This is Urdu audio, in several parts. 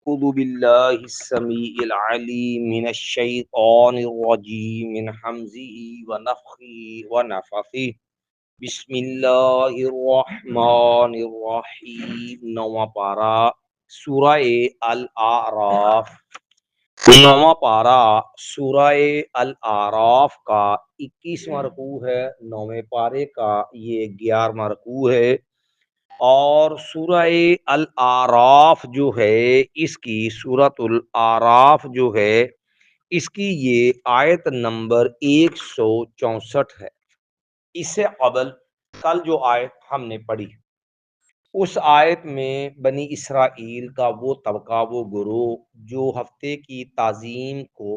أعوذ بالله السميع العليم من الشيطان الرجيم من حمزه ونفخه ونفثه بسم اللہ الرحمن الرحیم نواں پارہ سورہ الاعراف، نواں پارہ سورہ الاعراف کا 21واں رکوع ہے۔ نویں پارے کا یہ 11واں رکوع ہے، اور سورہ الاعراف جو ہے اس کی سورۃ الاعراف جو ہے اس کی یہ آیت نمبر 164 ہے۔ اس سے قبل کل جو آیت ہم نے پڑھی اس آیت میں بنی اسرائیل کا وہ طبقہ، وہ گروہ جو ہفتے کی تعظیم کو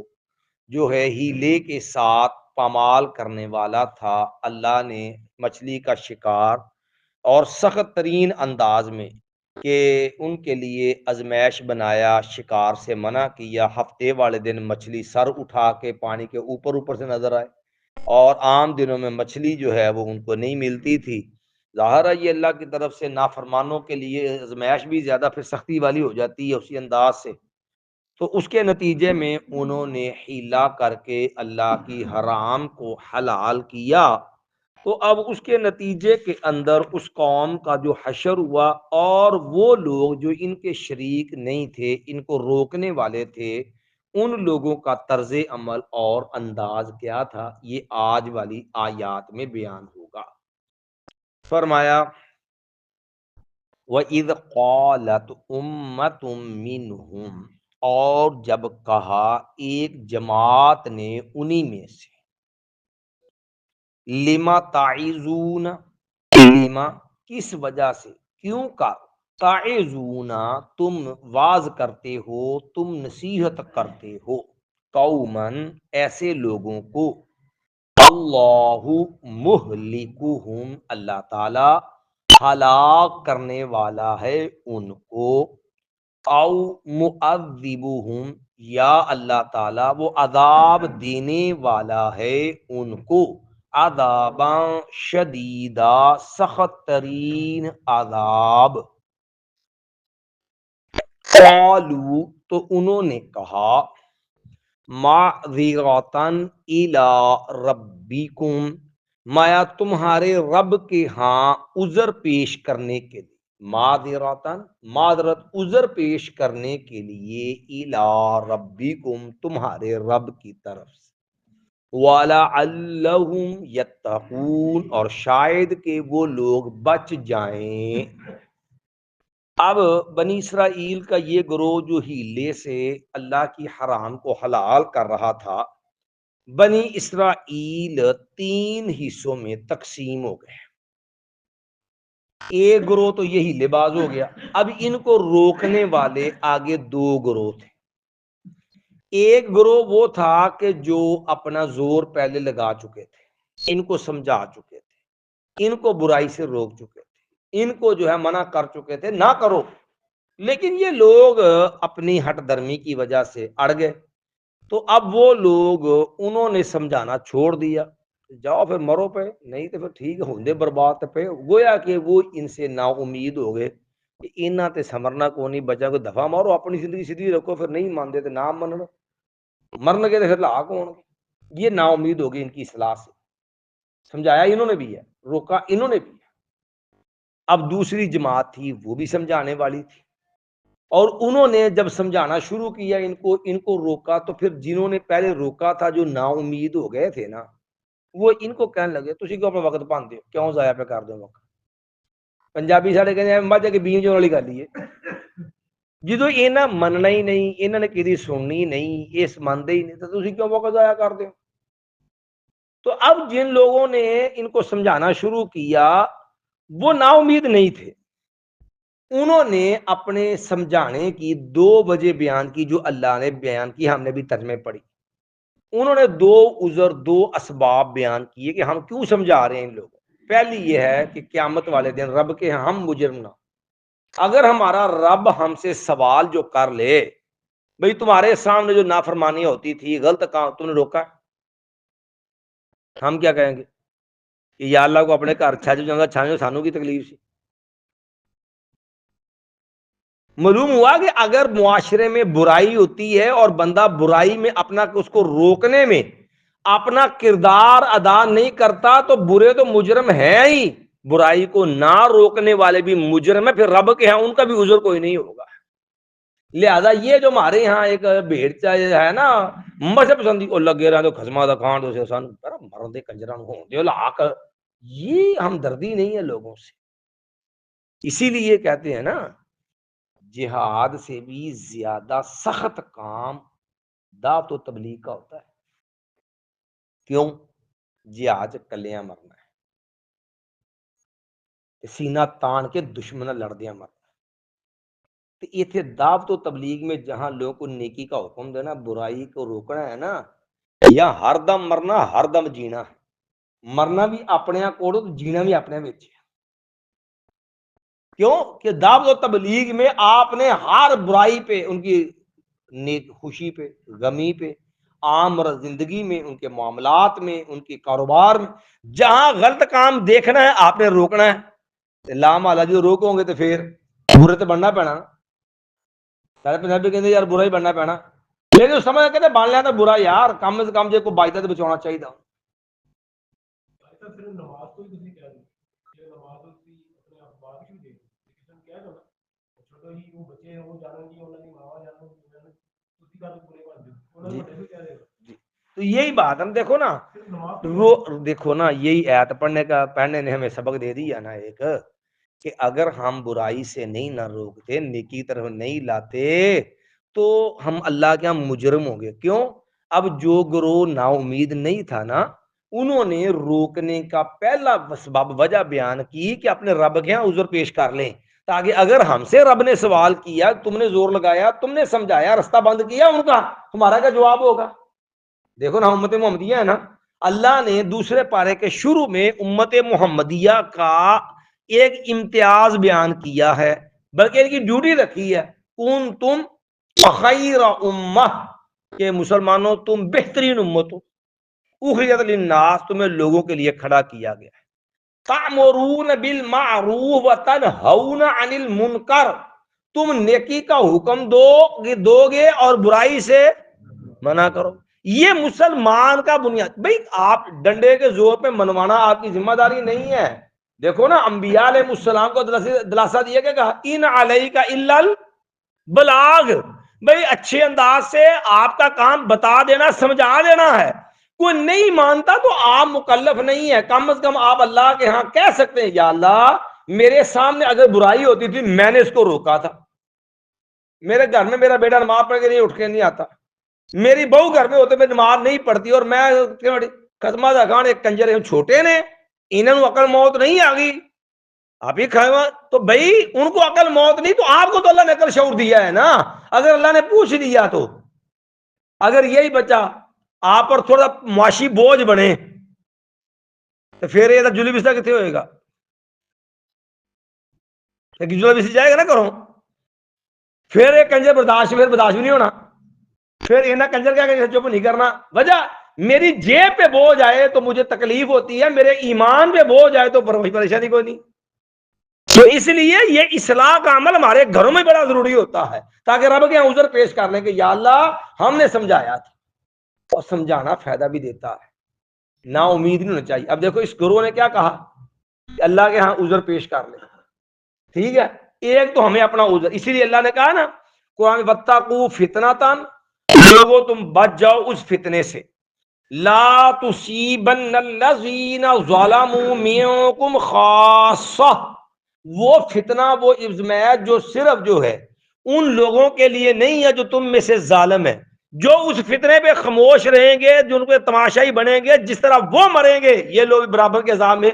جو ہے ہیلے کے ساتھ پامال کرنے والا تھا، اللہ نے مچھلی کا شکار اور سخت ترین انداز میں کہ ان کے لیے ازمائش بنایا، شکار سے منع کیا۔ ہفتے والے دن مچھلی سر اٹھا کے پانی کے اوپر سے نظر آئے، اور عام دنوں میں مچھلی جو ہے وہ ان کو نہیں ملتی تھی۔ ظاہر ہے یہ اللہ کی طرف سے نافرمانوں کے لیے ازمائش بھی زیادہ پھر سختی والی ہو جاتی ہے اسی انداز سے۔ تو اس کے نتیجے میں انہوں نے حیلہ کر کے اللہ کی حرام کو حلال کیا، تو اب اس کے نتیجے کے اندر اس قوم کا جو حشر ہوا، اور وہ لوگ جو ان کے شریک نہیں تھے، ان کو روکنے والے تھے، ان لوگوں کا طرز عمل اور انداز کیا تھا، یہ آج والی آیات میں بیان ہوگا۔ فرمایا وَإِذْ قَالَتْ أُمَّةٌ مِّنْهُمْ، اور جب کہا ایک جماعت نے انہی میں سے، لِمَ تَعِظُونَ، لِمَ کس وجہ سے، کیوں کا، تعظون تم واز کرتے ہو، تم نصیحت کرتے ہو، قوماً ایسے لوگوں کو، اللہ مہلکہم اللہ تعالی ہلاک کرنے والا ہے ان کو، او معذبہم یا اللہ تعالی وہ عذاب دینے والا ہے ان کو، عذاباً شدیدہ سخت ترین عذاب۔ قالوا تو انہوں نے کہا، معذرتاً الی ربکم، مایا تمہارے رب کے ہاں عذر پیش کرنے کے لیے، معذرتاً معذرت عذر پیش کرنے کے لیے، الی ربکم تمہارے رب کی طرف سے، وَلَعَلَّهُمْ يَتَّقُونَ اور شاید کہ وہ لوگ بچ جائیں۔ اب بنی اسرائیل کا یہ گروہ جو ہیلے سے اللہ کی حرام کو حلال کر رہا تھا، بنی اسرائیل 3 حصوں میں تقسیم ہو گئے۔ ایک گروہ تو یہ ہیلے باز ہو گیا، اب ان کو روکنے والے آگے 2 گروہ تھے۔ ایک گروہ وہ تھا کہ جو اپنا زور پہلے لگا چکے تھے، ان کو سمجھا چکے تھے، ان کو برائی سے روک چکے تھے، ان کو جو ہے منع کر چکے تھے نہ کرو، لیکن یہ لوگ اپنی ہٹ درمی کی وجہ سے اڑ گئے۔ تو اب وہ لوگ انہوں نے سمجھانا چھوڑ دیا، جاؤ پھر مرو پہ، نہیں تو پھر ٹھیک ہوندے برباد پہ، گویا کہ وہ ان سے نا امید ہو گئے کہ انہاں تے سمرنا کو نہیں بچا، کوئی دفعہ مارو اپنی زندگی سیدھی رکھو، پھر نہیں مانتے تو نہ منو، مرن گے تو پھر لاحق ہوں گے۔ یہ نا امید ہو گئی ان کی اصلاح سے، سمجھایا انہوں نے بھی ہے، روکا انہوں نے بھی ہے۔ اب دوسری جماعت تھی وہ بھی سمجھانے والی تھی، اور انہوں نے جب سمجھانا شروع کیا ان کو روکا، تو پھر جنہوں نے پہلے روکا تھا جو نا امید ہو گئے تھے نا، وہ ان کو کہنے لگے تسی کیوں اپنا وقت پاندے ہو، کیوں ضائع پہ کر دو وقت۔ پنجابی ساڈے کہندے ہیں مجھ کے بیج والی گل ہی ہے، جدو انہاں مننا ہی نہیں، انہاں نے کدی سننی نہیں، اس مانتے ہی نہیں، تو تسی کیوں وقت ضائع کر دو۔ تو اب جن لوگوں نے ان کو سمجھانا شروع کیا وہ نا امید نہیں تھے، انہوں نے اپنے سمجھانے کی 2 وجہ بیان کی جو اللہ نے بیان کی، ہم نے بھی ترجمے پڑھی۔ انہوں نے 2 عذر، 2 اسباب بیان کیے کہ ہم کیوں سمجھا رہے ہیں ان لوگوں۔ پہلی یہ ہے کہ قیامت والے دن رب کے ہم مجرم نہ، اگر ہمارا رب ہم سے سوال جو کر لے، بھئی تمہارے سامنے جو نافرمانی ہوتی تھی، غلط کام تم نے روکا، ہم کیا کہیں گے کہ یا اللہ کو اپنے گھر چھج جاؤں گا، چھانو سانو کی تکلیف سی۔ معلوم ہوا کہ اگر معاشرے میں برائی ہوتی ہے اور بندہ برائی میں اپنا اس کو روکنے میں اپنا کردار ادا نہیں کرتا تو برے تو مجرم ہیں ہی، برائی کو نہ روکنے والے بھی مجرم ہیں، پھر رب کے ہاں ان کا بھی عذر کوئی نہیں ہوگا۔ لہذا یہ جو ہمارے یہاں ایک بھیڑ ہے نا مذہب پسندی کو لگے رہے تو خسما دا کھان دو سان مرد کنجران ہوں دے لاک، یہ ہمدردی نہیں ہے لوگوں سے۔ اسی لیے کہتے ہیں نا جہاد سے بھی زیادہ سخت کام دعوت و تبلیغ کا ہوتا ہے۔ کیوں؟ جہاد کلیاں مرنا ہے، سینہ تان کے دشمن لڑدیاں مرنا۔ تو یہ دعوت و تبلیغ میں جہاں لوگوں کو نیکی کا حکم دینا، برائی کو روکنا ہے نا، یا ہر دم مرنا ہر دم جینا ہے۔ مرنا بھی اپنے کو تو جینا بھی اپنے بچ ہے۔ کیوں کہ دعوت و تبلیغ میں آپ نے ہر برائی پہ، ان کی خوشی پہ، غمی پہ، عام زندگی میں، ان کے معاملات میں، ان کے کاروبار میں، جہاں غلط کام دیکھنا ہے آپ نے روکنا ہے۔ لام آلہ جو روکو گے تو پھر برے تو بننا پینا، سارے پنجابی کہتے یار برا ہی بننا پینا، لیکن سمجھ کہتے بن لیا تو برا یار کم سے کم جو کو باعث تو بچانا چاہیے۔ تو یہی بات ہم دیکھو نا، دیکھو نا یہی آیت پڑھنے نے ہمیں سبق دے دیا نا ایک، کہ اگر ہم برائی سے نہیں نہ روکتے، نیکی طرف نہیں لاتے تو ہم اللہ کے ہاں مجرم ہوں گے۔ کیوں؟ اب جو گروہ نا امید نہیں تھا نا، انہوں نے روکنے کا پہلا سبب وجہ بیان کی کہ اپنے رب کے ہاں عذر پیش کر لیں، تاکہ اگر ہم سے رب نے سوال کیا، تم نے زور لگایا، تم نے سمجھایا، رستہ بند کیا ان کا، ہمارا کیا جواب ہوگا؟ دیکھو نا امت محمدیہ ہے نا، اللہ نے دوسرے پارے کے شروع میں امت محمدیہ کا ایک امتیاز بیان کیا ہے، بلکہ ان کی ڈیوٹی رکھی ہے، کون تم خیر امہ، کہ مسلمانوں تم بہترین امت ہو، اخرجت للناس، تمہیں لوگوں کے لیے کھڑا کیا گیا ہے، تأمرون بالمعروف وتنہون عن المنکر، تم نیکی کا حکم دو گے اور برائی سے منع کرو۔ یہ مسلمان کا بنیاد، بھئی آپ ڈنڈے کے زور پہ منوانا آپ کی ذمہ داری نہیں ہے۔ دیکھو نا انبیاء علیہ السلام کو دلاسا دیا کہ کہا ان علیک الا البلاغ، بھئی اچھے انداز سے آپ کا کام بتا دینا، سمجھا دینا ہے۔ کوئی نہیں مانتا تو آپ مکلف نہیں ہے، کم از کم آپ اللہ کے ہاں کہہ سکتے ہیں یا اللہ میرے سامنے اگر برائی ہوتی تھی میں نے اس کو روکا تھا، میرے گھر میں میرا بیٹا نماز پڑھ کے نہیں اٹھ کے نہیں آتا، میری بہو گھر میں ہوتے ہوئے نماز نہیں پڑھتی، اور میں قسمہ دا خان ایک کنجر چھوٹے نے انہوں عقل موت نہیں آ گئی، آپ ہی کھائے تو بھائی ان کو عقل موت نہیں، تو آپ کو تو اللہ نے عقل شعور دیا ہے نا۔ اگر اللہ نے پوچھ لیا تو اگر یہی بچہ آپ پر تھوڑا معاشی بوجھ بنے تو پھر یہ جلی بستہ کتنے ہوئے گا؟ جلی بستہ جائے گا نا کرو، پھر ایک کنجر برداشت بھی نہیں ہونا، پھر انہیں کنجر کیا کہ چپ نہیں کرنا، وجہ میری جیب پہ بوجھ آئے تو مجھے تکلیف ہوتی ہے، میرے ایمان پہ بوجھ آئے تو پریشانی کوئی نہیں۔ تو اس لیے یہ اصلاح کا عمل ہمارے گھروں میں بڑا ضروری ہوتا ہے، تاکہ رب کے عذر پیش کر لیں کہ یا اللہ ہم نے سمجھایا تھا، اور سمجھانا فائدہ بھی دیتا ہے، نا امید نہیں ہونا چاہیے۔ اب دیکھو اس گروہ نے کیا کہا کہ اللہ کے ہاں عذر پیش کر لیں، ٹھیک ہے، ایک تو ہمیں اپنا عذر، اسی لیے اللہ نے کہا نا قرآن وَاتَّقُوا فِتْنَةً، لوگوں تم بچ جاؤ اس فتنے سے، لا تصیبن الذین ظلموا منکم خاصہ، وہ فتنہ وہ ازمیت جو صرف جو ہے ان لوگوں کے لیے نہیں ہے جو تم میں سے ظالم ہے، جو اس فتنے پہ خاموش رہیں گے، جو ان پہ تماشائی بنیں گے، جس طرح وہ مریں گے یہ لوگ برابر کے عذاب میں۔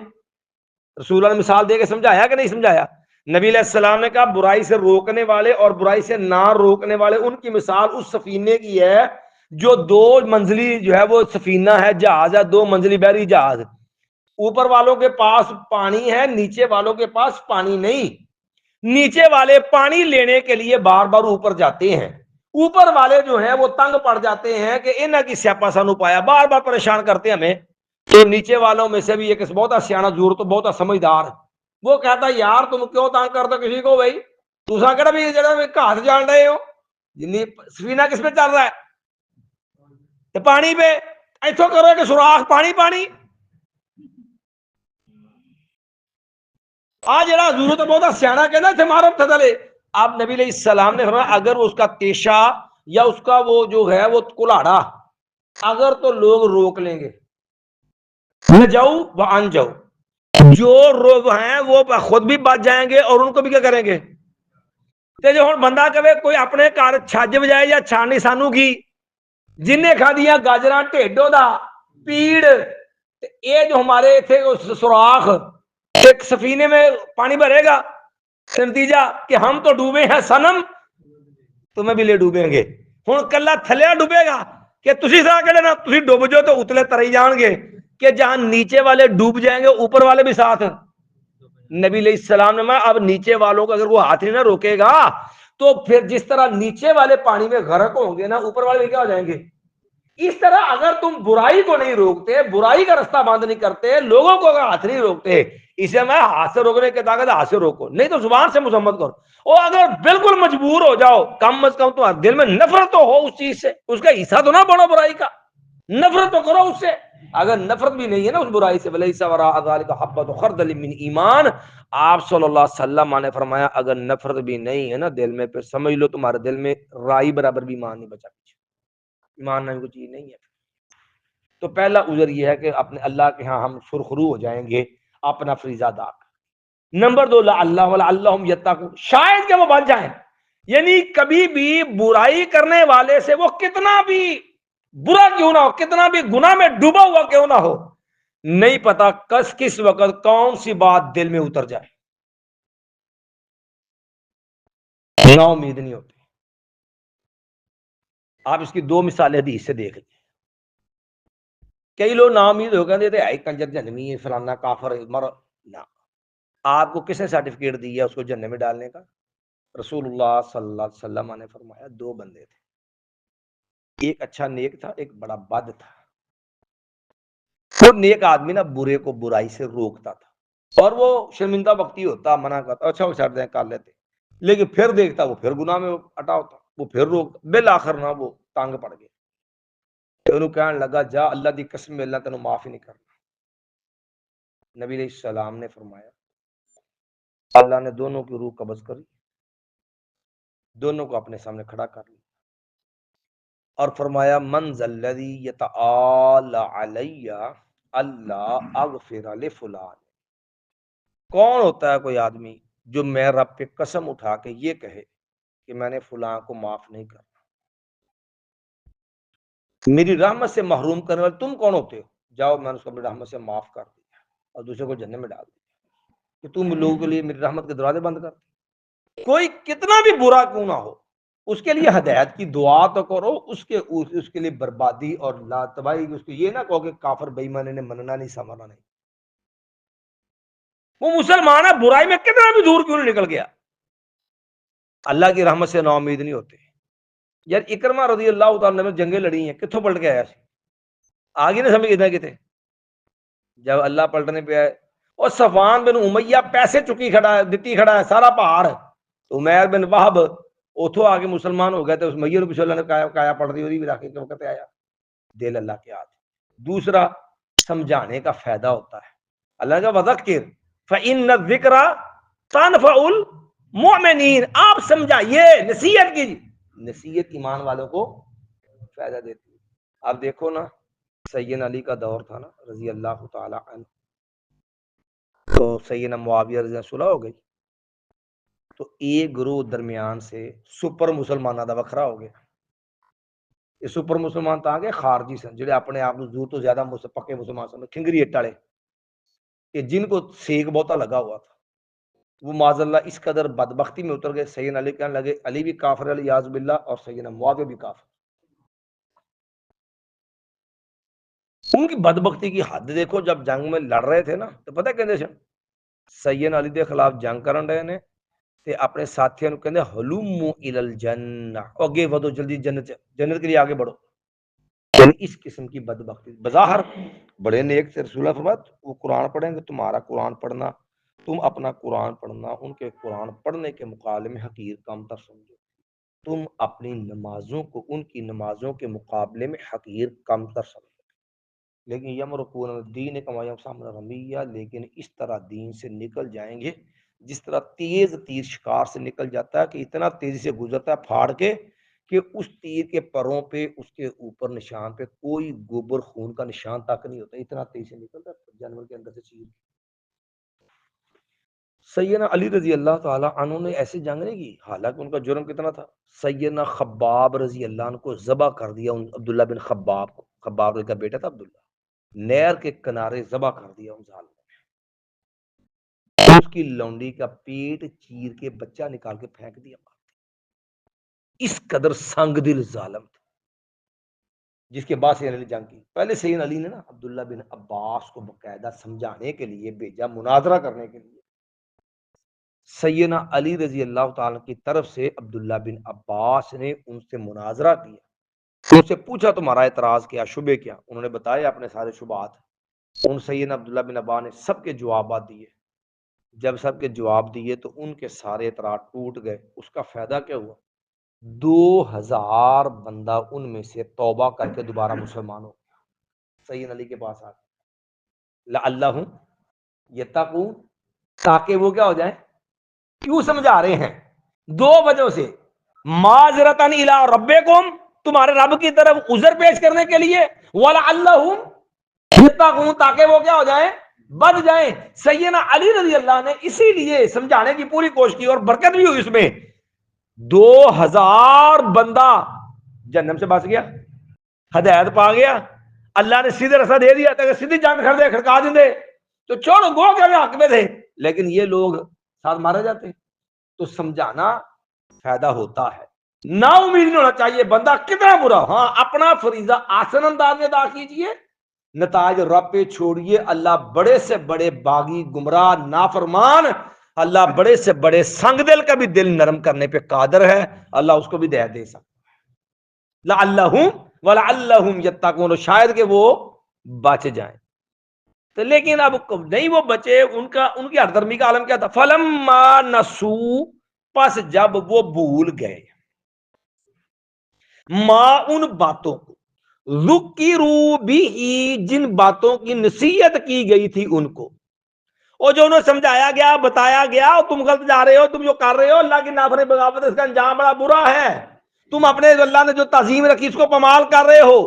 رسول اللہ نے مثال دے کے سمجھایا کہ نہیں سمجھایا؟ نبی علیہ السلام نے کہا برائی سے روکنے والے اور برائی سے نہ روکنے والے، ان کی مثال اس سفینے کی ہے جو دو منزلی جو ہے وہ سفینہ ہے، جہاز ہے، دو منزلی بحری جہاز، اوپر والوں کے پاس پانی ہے، نیچے والوں کے پاس پانی نہیں، نیچے والے پانی لینے کے لیے بار بار اوپر جاتے ہیں، اوپر والے جو ہیں وہ تنگ پڑ جاتے ہیں کہ انہاں کی سیاپا سانو پایا، بار بار پریشان کرتے ہیں ہمیں۔ تو نیچے والوں میں سے بھی ایک بہت سیاح ضرور تو بہت سمجھدار، وہ کہتا یار تم کیوں تنگ کرتے کسی کو بھائی، دوسرا کہڑا بھی جڑا گھاٹ جان رہے ہو جنی سفینہ کس پہ چل رہا ہے تو پانی پہ ایتھوں کرو کہ سوراخ پانی پانی آ جڑا حضور تو بہت سیاح کہنا تھے مارو تھلے آپ نبی علیہ السلام نے فرمایا اگر اس کا تیشا یا اس کا وہ جو ہے وہ کلاڑا اگر تو لوگ روک لیں گے نہ جاؤ وہ ان جاؤ جو ہیں وہ خود بھی بچ جائیں گے اور ان کو بھی کیا کریں گے تے جو ہن بندہ کہے کوئی اپنے گھر چھج بجائے یا چھانی سانو کی جن نے کھا دیا گاجراں ٹھیڈو دا پیڑ یہ جو ہمارے تھے سوراخ ایک سفینے میں پانی بھرے گا نتیجہ کہ ہم تو ڈوبے ہیں سنم تمہیں بھی لے ڈوبیں گے ہوں کلا تھلیا ڈوبے گا کہ تسی سا کہ نا تسی ڈوب جو تو اتلے تری جان گے کہ جہاں نیچے والے ڈوب جائیں گے اوپر والے بھی ساتھ نبی علیہ السلام نے اب نیچے والوں کو اگر وہ ہاتھ نہیں نہ روکے گا تو پھر جس طرح نیچے والے پانی میں غرق ہوں گے نا اوپر والے کیا ہو جائیں گے اس طرح اگر تم برائی کو نہیں روکتے برائی کا رستہ بند نہیں کرتے لوگوں کو اگر ہاتھ نہیں روکتے اسے میں ہاتھ سے روکنے کے طاقت ہاتھ سے روکو نہیں تو زبان سے مذمت کرو اور اگر بالکل مجبور ہو جاؤ کم از کم تمہارے دل میں نفرت تو ہو اس چیز سے اس کا حصہ تو نہ بڑھو برائی کا نفرت تو کرو اس سے اگر نفرت بھی نہیں ہے نا اس برائی سے ولیس وراء ذلک حبۃ خردل من ایمان آپ صلی اللہ علیہ وسلم نے فرمایا اگر نفرت بھی نہیں ہے نا دل میں پھر سمجھ لو تمہارے دل میں رائی برابر بھی ایمان نہیں بچا ایمان نام کوئی چیز نہیں ہے تو پہلا عذر یہ ہے کہ اپنے اللہ کے ہاں ہم سرخرو ہو جائیں گے اپنا فریضہ ادا کر نمبر 2 اللہ ولا اللہم یتقون شاید کہ وہ بچ جائیں یعنی کبھی بھی برائی کرنے والے سے وہ کتنا بھی برا کیوں نہ ہو کتنا بھی گناہ میں ڈوبا ہوا کیوں نہ ہو نہیں پتا کس وقت کون سی بات دل میں اتر جائے نا امید نہیں ہوتی آپ اس کی 2 مثالیں حدیث سے دیکھ لیجیے کئی لوگ نا امید ہو گئے تھے کنجر جنمی ہے فلانا کافر مر نہ آپ کو کس نے سرٹیفکیٹ دی ہے اس کو جنت میں ڈالنے کا رسول اللہ صلی اللہ علیہ وسلم نے فرمایا 2 بندے تھے ایک اچھا نیک تھا ایک بڑا بد تھا وہ نیک آدمی نا برے کو برائی سے روکتا تھا اور وہ شرمندہ وقتی ہوتا منع کرتا اچھا وہ چھڑ دیں کر لیتے لیکن پھر دیکھتا وہ پھر گناہ میں اٹا ہوتا وہ پھر روکتا بالآخر نہ وہ تانگ پڑ گیا انہوں کہنے لگا جا اللہ دی قسم اللہ تینوں معاف ہی نہیں کرنا نبی علیہ السلام نے فرمایا اللہ نے دونوں کی روح قبض کری دونوں کو اپنے سامنے کھڑا کر لیا اور فرمایا من ذا الذی یتعالی علی اللہ اغفر لفلان کون ہوتا ہے کوئی آدمی جو میں رب پہ قسم اٹھا کے یہ کہے کہ میں نے فلاں کو معاف نہیں کرنا میری رحمت سے محروم کرنے والے تم کون ہوتے ہو جاؤ میں نے اس کو اپنی رحمت سے معاف کر دیا اور دوسرے کو جنت میں ڈال دیا کہ تم لوگوں کے لیے میری رحمت کے دروازے بند کر کوئی کتنا بھی برا کیوں نہ ہو اس کے لیے ہدایت کی دعا تو کرو اس کے لیے بربادی اور لا تباہی اس کو یہ نہ کہو کہ کافر بے ایمان نے مننا نہیں سمجھنا نہیں وہ مسلمان ہے برائی میں کتنا بھی دور کیوں نہیں نکل گیا اللہ کی رحمت سے نا امید نہیں ہوتے یار اکرمہ رضی اللہ تعالیٰ نے جنگیں لڑی ہیں کتوں پلٹ کے آیا سی آگے نہ سمجھ کتنا کتے جب اللہ پلٹنے پہ آئے اور صفوان بن امیہ پیسے چکی کھڑا ہے دتی کھڑا ہے سارا پہاڑ عمیر بن وہب اتھو آگے مسلمان ہو گئے تھے اس میّر کو اللہ نے کایا پڑ دی بھی رکھ کے وقت آیا دل اللہ کے ہاتھ دوسرا سمجھانے کا فائدہ ہوتا ہے اللہ کا وذکر فإن الذکر تنفع المؤمنین آپ سمجھائیے نصیحت کیجیے نصیحت ایمان والوں کو فائدہ دیتی ہے آپ دیکھو نا سیدنا علی کا دور تھا نا رضی اللہ تعالی عنہ تو سیدنا معاویہ رضی اللہ صلح ہو گئی تو ایک گروہ درمیان سے سپر مسلمانوں دا وکھرا ہو گیا یہ سپر مسلمان تو آگے خارجی سن جڑے اپنے آپ زور تو زیادہ پکے مسلمان سن کھنگری اٹ والے کہ جن کو سیک بہتا لگا ہوا تھا وہ معاذ اللہ اس قدر بدبختی میں اتر گئے سیدنا علی کہنے لگے علی بھی کافر علی یاذ باللہ اور سیدنا معاویہ بھی کافر ان کی بدبختی کی حد دیکھو جب جنگ میں لڑ رہے تھے نا تو پتہ کہندے سن سیدنا علی دے خلاف جنگ کرن رہے نے تے اپنے ساتھیوں کو کہندے حلموا الی الجنہ اگے ودو جلدی جنت کے لیے آگے بڑھو یعنی اس قسم کی بدبختی بظاہر بڑے نیک سے رسول اللہ فرمایا وہ قرآن پڑھیں گے تمہارا قرآن پڑھنا تم اپنا قرآن پڑھنا ان کے قرآن پڑھنے کے مقابلے میں حقیر کم تر سمجھو، تم اپنی نمازوں کو ان کی نمازوں کے مقابلے میں حقیر کم تر سمجھو، لیکن یمرقون الدین کما یمرق الرمیہ، لیکن اس طرح دین سے نکل جائیں گے جس طرح تیز تیر شکار سے نکل جاتا ہے، کہ اتنا تیزی سے گزرتا ہے پھاڑ کے کہ اس تیر کے پروں پہ اس کے اوپر نشان پہ کوئی گوبر خون کا نشان تک نہیں ہوتا، اتنا تیزی سے نکلتا ہے جانور کے اندر سے چیز۔ سیدنا علی رضی اللہ تعالی عنہ نے ایسے جنگ نہیں کی، حالانکہ ان کا جرم کتنا تھا، سیدنا خباب رضی اللہ عنہ کو ذبح کر دیا، عبداللہ بن خباب کو، خباب کا بیٹا تھا عبداللہ، نہر کے کنارے ذبح کر دیا ان ظالموں نے، اس کی لونڈی کا پیٹ چیر کے بچہ نکال کے پھینک دیا، اس قدر سنگ دل ظالم تھا، جس کے بعد سیدنا علی جنگ کی۔ پہلے سیدنا علی نے نا عبداللہ بن عباس کو باقاعدہ سمجھانے کے لیے بھیجا، مناظرہ کرنے کے لیے۔ سیدنا علی رضی اللہ تعالیٰ کی طرف سے عبداللہ بن عباس نے ان سے مناظرہ کیا، ان سے پوچھا تمہارا اعتراض کیا، شبے کیا، انہوں نے بتایا اپنے سارے شبہات، ان سیدنا عبداللہ بن عباس نے سب کے جوابات دیے، جب سب کے جواب دیے تو ان کے سارے اعتراض ٹوٹ گئے۔ اس کا فائدہ کیا ہوا؟ 2000 بندہ ان میں سے توبہ کر کے دوبارہ مسلمان ہو گیا، سیدنا علی کے پاس آ گئے، لعلہم یتقون، تاکہ وہ کیا ہو جائیں۔ کیوں سمجھا رہے ہیں؟ دو وجہ سے، معذرتن الی ربکم، تمہارے رب کی طرف عذر پیش کرنے کے لیے، ولعلہم یتقون، تاکہ وہ کیا ہو جائیں، بچ جائیں۔ سیدنا علی رضی اللہ نے اسی لیے سمجھانے کی پوری کوشش کی، اور برکت بھی ہوئی اس میں، 2000 بندہ جہنم سے بچ گیا، ہدایت پا گیا، اللہ نے سیدھے رستہ دے دیا، تاکہ سیدھی جنگ کھڑکا دیں تو چھوڑو گو کے حق میں تھے، لیکن یہ لوگ ساتھ مارے جاتے۔ تو سمجھانا فائدہ ہوتا ہے، نا امید نہیں ہونا چاہیے، بندہ کتنا برا، ہاں اپنا فریضہ آسن انداز میں ادا کیجیے، نتائج رب پہ چھوڑیے۔ اللہ بڑے سے بڑے باغی، گمراہ، نافرمان، اللہ بڑے سے بڑے سنگ دل کا بھی دل نرم کرنے پہ قادر ہے، اللہ اس کو بھی دے سکتا ہے۔ لعلہم ولعلہم یتقون، شاید کہ وہ بچ جائیں۔ تو لیکن اب نہیں وہ بچے، ان کی ہر درمی کا عالم کیا تھا، فلما نسو، پس جب وہ بھول گئے، ماں ان باتوں کو، ذکروا بھی، جن باتوں کی نصیحت کی گئی تھی ان کو، اور جو انہیں سمجھایا گیا، بتایا گیا، تم غلط جا رہے ہو، تم جو کر رہے ہو اللہ کی نافرمانی بغاوت، اس کا انجام بڑا برا ہے، تم اپنے اللہ نے جو تعظیم رکھی اس کو پامال کر رہے ہو۔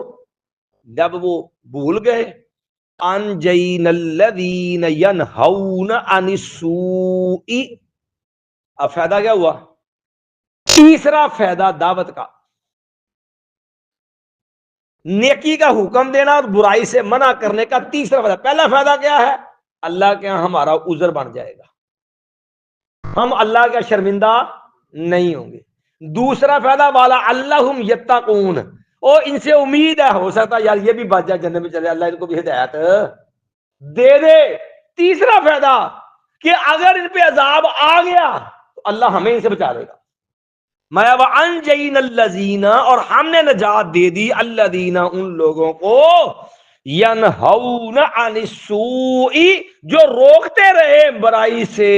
جب وہ بھول گئے، انجینا الذین ینہون عن السوء، اب فائدہ کیا ہوا؟ تیسرا فائدہ دعوت کا، نیکی کا حکم دینا اور برائی سے منع کرنے کا تیسرا فائدہ۔ پہلا فائدہ کیا ہے؟ اللہ کے ہاں ہمارا عذر بن جائے گا، ہم اللہ کا شرمندہ نہیں ہوں گے۔ دوسرا فائدہ والا اللہم یتقون، اور ان سے امید ہے، ہو سکتا ہے یار یہ بھی بچ جائے، جنت میں چلے، اللہ ان کو بھی ہدایت دے دے۔ تیسرا فائدہ کہ اگر ان پہ عذاب آ گیا تو اللہ ہمیں ان سے بچا لے گا، میں وانجینا الذین، اور ہم نے نجات دے دی، الذین، ان لوگوں کو، ینہون عن السوء، جو روکتے رہے برائی سے۔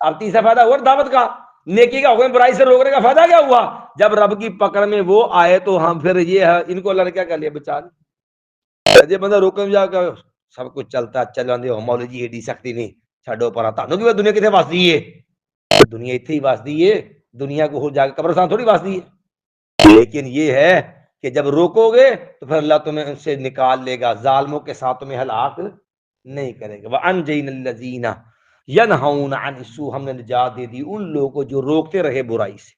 اب تیسرا فائدہ ہوا دعوت کا، نیکی کا حکم، برائی سے روکنے کا فائدہ کیا ہوا؟ جب رب کی پکڑ میں وہ آئے تو ہم پھر یہ ہے، ان کو اللہ نے کیا کر لیا، بچا لیا۔ جی بندہ روکے جا کے سب کچھ چلتا چلان دے، مولوی جی ایڈی سختی نہیں، چھڈو پرا، تانوں کی دنیا کتنے واسطی ہے، دنیا اتنے ہی واسطی ہے، دنیا کو جا کے قبرستان تھوڑی واسطی ہے۔ لیکن یہ ہے کہ جب روکو گے تو پھر اللہ تمہیں ان سے نکال لے گا، ظالموں کے ساتھ تمہیں ہلاک نہیں کرے گا۔ وَأَنْجَيْنَا الَّذِينَ يَنْهَوْنَ عَنِ السُّوءِ، ہم نے نجات دے دی ان لوگوں کو جو روکتے رہے برائی سے۔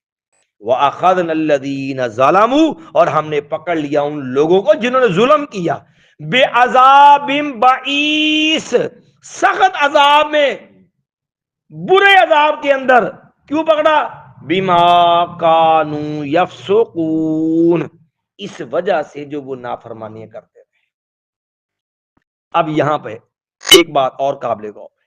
وَأَخَذْنَا الَّذِينَ ظَلَمُوا، اور ہم نے پکڑ لیا ان لوگوں کو جنہوں نے ظلم کیا، بِعَذَابٍ بَئِیس، سخت عذاب میں، برے عذاب کے اندر۔ کیوں پکڑا؟ بِمَا كَانُوا يَفْسُقُونَ، اس وجہ سے جو وہ نافرمانیاں کرتے رہے۔ اب یہاں پہ ایک بات اور قابل غور ہے،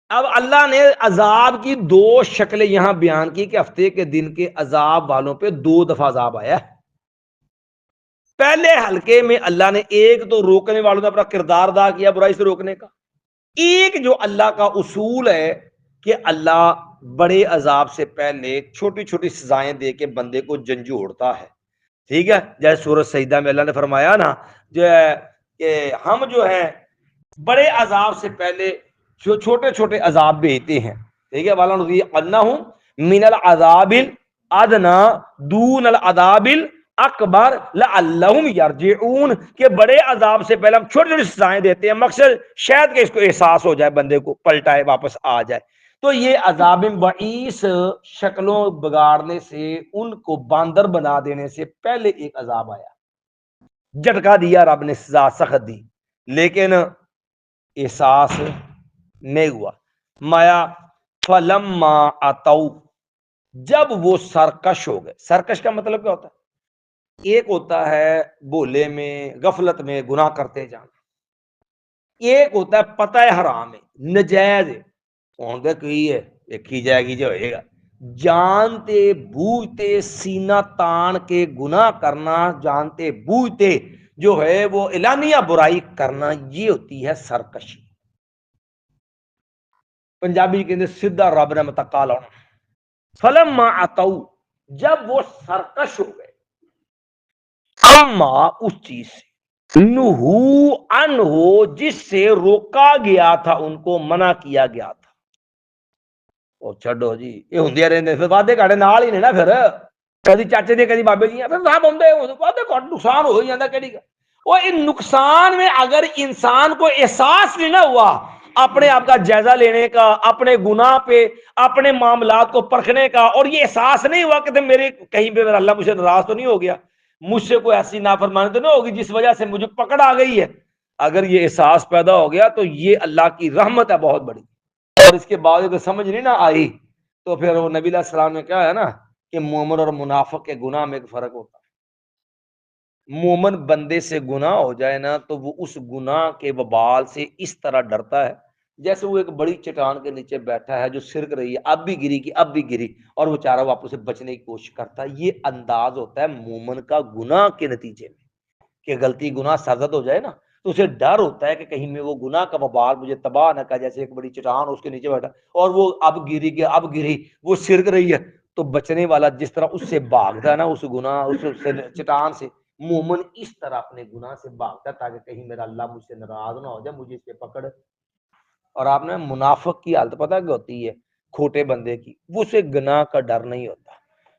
اب اللہ نے عذاب کی دو شکلیں یہاں بیان کی کہ ہفتے کے دن کے عذاب والوں پہ 2 دفعہ عذاب آیا ہے۔ پہلے حلقے میں اللہ نے ایک تو روکنے والوں نے اپنا کردار ادا کیا برائی سے روکنے کا، ایک جو اللہ کا اصول ہے کہ اللہ بڑے عذاب سے پہلے چھوٹی چھوٹی سزائیں دے کے بندے کو جھنجھوڑتا ہے، ٹھیک ہے، جیسے سورۃ سجدہ میں اللہ نے فرمایا نا جو ہے کہ ہم جو ہے بڑے عذاب سے پہلے جو چھوٹے چھوٹے عذاب بھیجتے ہیں، ٹھیک ہے، وَلَنُذِيقَنَّهُم مِّنَ الْعَذَابِ الْأَدْنَىٰ دُونَ الْعَذَابِ الْأَكْبَرِ لَعَلَّهُمْ يَرْجِعُونَ کہ بڑے عذاب سے پہلے ہم چھوٹی چھوٹی سزائیں دیتے ہیں، مقصد شاید کہ اس کو احساس ہو جائے، بندے کو پلٹائے واپس آ جائے۔ تو یہ عذاب بعیس شکلوں بگاڑنے سے، ان کو باندر بنا دینے سے پہلے ایک عذاب آیا، جھٹکا دیا رب نے، سزا سخت دی، لیکن احساس نہیں ہوا۔ مایا فلما اتو جب وہ سرکش ہو گئے، سرکش کا مطلب کیا ہوتا ہے؟ ایک ہوتا ہے بھولے میں غفلت میں گناہ کرتے جانا، ایک ہوتا ہے پتہ ہے حرام ہے نجائز ہے کوئی ہے دیکھی جائے گی جو ہوئے گا، جانتے بوجھتے سینہ تان کے گناہ کرنا، جانتے بوجھتے جو ہے وہ اعلانیہ برائی کرنا، یہ ہوتی ہے سرکشی۔ پنجابی کہتے سیدھا رب نے متقال ہونا۔ فلما اتو جب وہ سرکش ہو گئے، اما اس چیز سے، نہو انہو جس سے روکا گیا تھا، ان کو منع کیا گیا تھا۔ وہ چھڈو جی، یہ ہوندے رہندے، پھر وعدے گھاڑے نال ہی نے نا، پھر کدی چاچے دے کدی بابے جی، پھر صاحب ہوندے وعدے گھاٹ نقصان ہو ہی جاندا، کیڑی گل۔ وہ ان نقصان میں اگر انسان کو احساس نہیں نہ ہوا اپنے آپ کا جائزہ لینے کا، اپنے گناہ پہ اپنے معاملات کو پرکھنے کا، اور یہ احساس نہیں ہوا کہ میرے کہیں پہ میرا اللہ مجھ سے ناراض تو نہیں ہو گیا، مجھ سے کوئی ایسی نافرمانی تو نہیں ہوگی جس وجہ سے مجھے پکڑ آ گئی ہے، اگر یہ احساس پیدا ہو گیا تو یہ اللہ کی رحمت ہے بہت بڑی، اور اس کے بعد اگر سمجھ نہیں نہ آئی تو پھر وہ نبی علیہ السلام نے کہا ہے نا کہ مومن اور منافق کے گناہ میں ایک فرق ہوتا ہے۔ مومن بندے سے گناہ ہو جائے نا تو وہ اس گناہ کے وبال سے اس طرح ڈرتا ہے جیسے وہ ایک بڑی چٹان کے نیچے بیٹھا ہے جو سرک رہی ہے، اب بھی گری کی اب بھی گری، اور وہ چارہ واپس سے بچنے کی کوشش کرتا ہے۔ یہ انداز ہوتا ہے مومن کا گناہ کے نتیجے میں، کہ غلطی گناہ سرزد ہو جائے نا تو اسے ڈر ہوتا ہے کہ کہیں میں وہ گناہ کا وبال مجھے تباہ نہ کر، جیسے ایک بڑی چٹان اس کے نیچے بیٹھا اور وہ اب گری کہ اب گری، وہ سرک رہی ہے، تو بچنے والا جس طرح اس سے بھاگتا ہے نا، اس گناہ اس چٹان سے، مومن اس طرح اپنے گناہ سے بھاگتا ہے تاکہ کہیں میرا اللہ مجھ سے ناراض نہ ہو جائے، مجھے اس سے پکڑ۔ اور آپ نے منافق کی حالت پتہ کیا ہوتی ہے؟ کھوٹے بندے کی، وہ اسے گناہ کا ڈر نہیں ہوتا،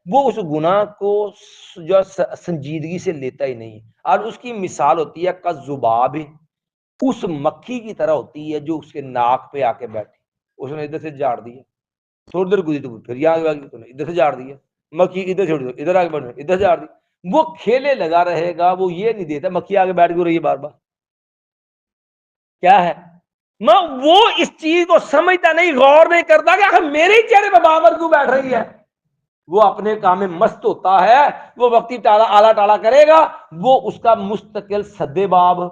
وہ اس گناہ کو جو سنجیدگی سے لیتا ہی نہیں، اور اس کی مثال ہوتی ہے کذباب، اس مکھی کی طرح ہوتی ہے جو اس کے ناک پہ آ کے بیٹھی، اس نے ادھر سے جھاڑ دیا، تھوڑی دیر گزری تو پھر یہاں ادھر سے جھاڑ دیا، مکھی ادھر چھوڑ ادھر آگے بڑھ ادھر جھاڑ دی، وہ کھیلے لگا رہے گا، وہ یہ نہیں دیتا مکھی آگے بیٹھ کیوں رہی ہے بار بار، کیا ہے وہ اس چیز کو سمجھتا نہیں، غور نہیں کرتا کہ آخر میرے ہی چہرے پہ بابر کیوں بیٹھ رہی ہے، وہ اپنے کام میں مست ہوتا ہے، وہ وقتی ٹالا آلہ ٹالا کرے گا، وہ اس کا مستقل سدے باب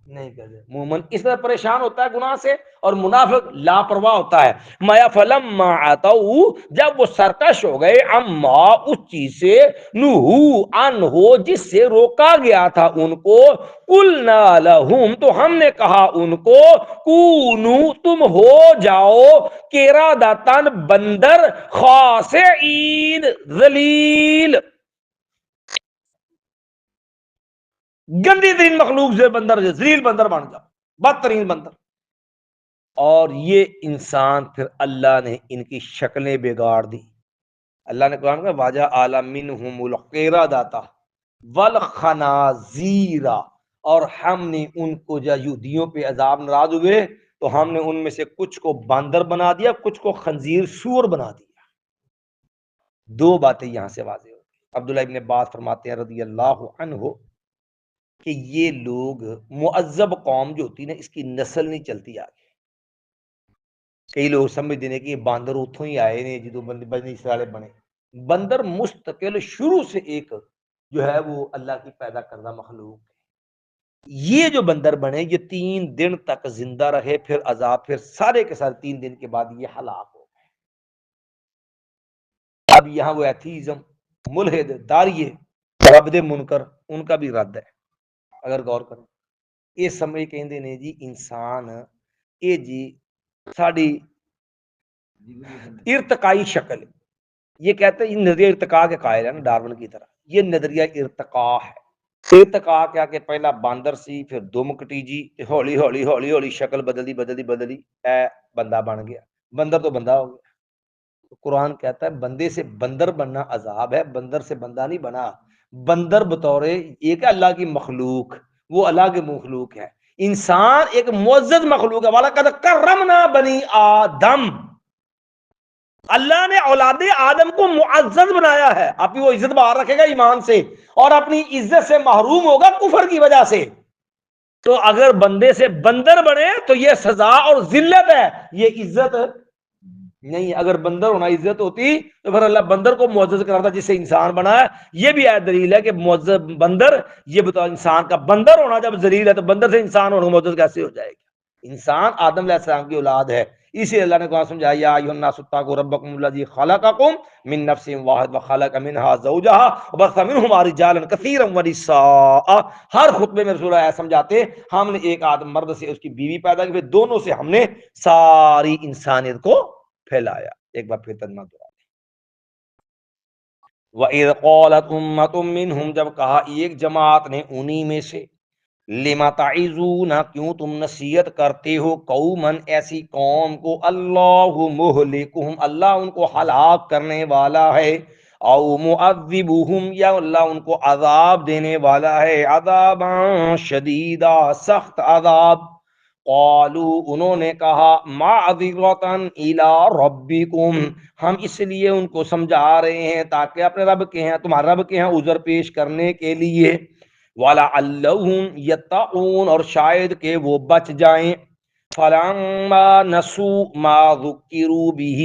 نہیں کرے۔ مومن اس طرح پریشان ہوتا ہے گناہ سے، اور منافق لاپرواہ ہوتا ہے۔ مایا فلما اتو جب وہ سرکش ہو گئے، اما اس چیز سے، نہو انہو جس سے روکا گیا تھا ان کو، قلنا لہم تو ہم نے کہا ان کو، کونو تم ہو جاؤ، قردۃ بندر، خاسئین ذلیل، گندی ترین مخلوق سے بندر، ذلیل بندر بن جاؤ، بدترین بندر۔ اور یہ انسان پھر اللہ نے ان کی شکلیں بگاڑ دی، اللہ نے قرآن کا واجہ عالم منہم القردۃ والخنازیر، اور ہم نے ان کو جو یہودیوں پہ عذاب ناراض ہوئے تو ہم نے ان میں سے کچھ کو باندر بنا دیا، کچھ کو خنزیر سور بنا دیا۔ دو باتیں یہاں سے واضح ہوتی ہیں۔ عبداللہ ابن عباس فرماتے ہیں رضی اللہ عنہ کہ یہ لوگ معذب قوم جو ہوتی ہے نا، اس کی نسل نہیں چلتی آگے۔ کئی لوگ سمجھ دینے کہ یہ باندر اتوں ہی آئے نے جدو بنی اسرائیل بنے، بندر مستقل شروع سے ایک جو ہے وہ اللہ کی پیدا کردہ مخلوق ہے۔ یہ جو بندر بنے یہ 3 دن تک زندہ رہے، پھر عذاب، پھر سارے کے سارے 3 دن کے بعد یہ ہلاک ہو گئے۔ اب یہاں وہ ایتھیزم، ملحد، داریے، عبد منکر، ان کا بھی رد ہے۔ اگر غور کریں یہ سمجھ کہندے نے جی انسان یہ جی ساری ارتقائی شکل ہے. یہ کہتے ہیں یہ نظریہ ارتقاء کے قائل ہے نا ڈارون کی طرح. یہ نظریہ ارتقاء ہے. ارتقاء کیا کہ پہلا باندر سی پھر دم کٹی جی ہولی ہولی ہولی ہولی شکل بدلی اے بندہ بن گیا. بندر تو بندہ ہو گیا. تو قرآن کہتا ہے بندے سے بندر بننا عذاب ہے, بندر سے بندہ نہیں بنا. بندر بطور ایک اللہ کی مخلوق, وہ اللہ کی مخلوق ہے. انسان ایک معزز مخلوق ہے. وَلَقَدْ كَرَّمْنَا بَنِي آدم, اللہ نے اولاد آدم کو معزز بنایا ہے. اپنی وہ عزت باہر رکھے گا ایمان سے, اور اپنی عزت سے محروم ہوگا کفر کی وجہ سے. تو اگر بندے سے بندر بنے تو یہ سزا اور ذلت ہے, یہ عزت نہیں. اگر بندر ہونا عزت ہوتی تو پھر اللہ بندر کو معزز کرتا جس سے انسان بنا ہے. یہ بھی ہے دلیل ہے کہ معزز بندر, یہ بتاؤ انسان کا بندر ہونا جب ذلیل ہے تو بندر سے انسان ہونا معزز کیسے ہو جائے گا؟ انسان آدم علیہ السلام کی اولاد ہے. اسی اللہ نے قرآن سمجھایا یا ایھا الناس اتقوا ربکم الذی خلقکم من نفس واحدۃ وخلق منها زوجها وبث منهما رجالا کثیرا ونساء. ہر خطبے میں رسول اللہ سمجھاتے ہم نے ایک آدم مرد سے اس کی بیوی پیدا کی, پھر دونوں سے ہم نے ساری انسانیت کو پھیلایا. ایک بار پھر ترجمہ دعا. وَإِذْ قَالَتْ أُمَّةٌ مِّنْهُمْ, جب کہا ایک جماعت نے انہی میں سے, لِمَ تَعِظُونَ, کیوں تم نصیحت کرتے ہو, قوماً ایسی قوم کو, اللہ مہلکہم, اللہ ان کو ہلاک کرنے والا ہے, او معذبہم, یا اللہ ان کو عذاب دینے والا ہے, عذاباً شدیدا, سخت عذاب. قالوا, انہوں نے کہا, معذرۃً الی ربکم, ہم اس لیے ان کو سمجھا رہے ہیں تاکہ اپنے رب کے ہیں, تمہارے رب کے ہیں عذر پیش کرنے کے لیے. وَلَعَلَّهُمْ يَتَّقُونَ, اور شاید کہ وہ بچ جائیں. فَلَمَّا نَسُوا مَا ذُكِّرُوا بِهِ,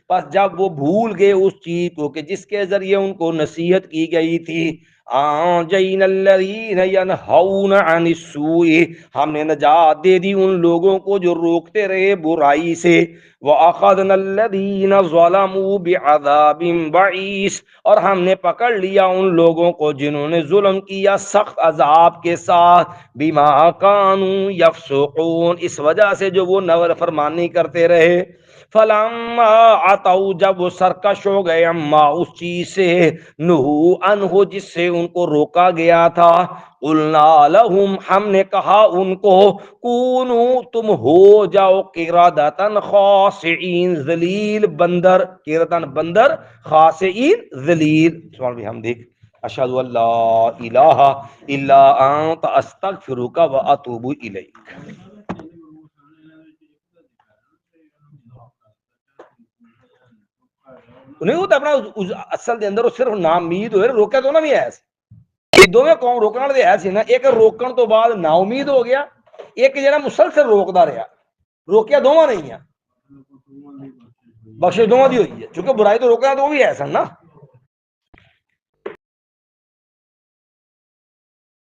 پس جب وہ بھول گئے اس چیز کو کہ جس کے ذریعے ان کو نصیحت کی گئی تھی, أَنجَيْنَا الَّذِينَ يَنْهَوْنَ عَنِ السُّوءِ, ہم نے نجات دے دی ان لوگوں کو جو روکتے رہے برائی سے. وَأَخَذْنَا الَّذِينَ ظَلَمُوا بِعَذَابٍ بَعِيسٍ, اور ہم نے پکڑ لیا ان لوگوں کو جنہوں نے ظلم کیا سخت عذاب کے ساتھ. بِمَا كَانُوا يَفْسُقُونَ, اس وجہ سے جو وہ نافرمانی کرتے رہے. فَلَمَّا عَتَوْا, جب وہ سرکش ہو گئے, اما اس چیز سے, نُہُوا عَنْهُ, جس سے ان کو روکا گیا تھا. قُلْنَا لَهُمْ, ہم نے کہا ان کو, کونوا, تم ہو جاؤ, قِرَدَةً خَاسِعِينَ, ذلیل بندر, قِرَدًا بندر, خَاسِعِينَ ذلیل. سبحان بحمدک, اشہد ان لا الہ الا انت, استغفرک واتوب الیک. نہیں ہوتا اپنا اصل دے اندر صرف نامید ہوئے, روکے تو نہ بھی ہے. یہ دونوں قوم روکنے والے ایسے نا, ایک روکن تو بعد نا امید ہو گیا, ایک جنا مسلسل روکدا رہا, روکیا دونوں نہیں ہے, بخشش دونوں دی ہوئی ہے, چونکہ برائی تو روکنا تو وہ بھی ایسا نا.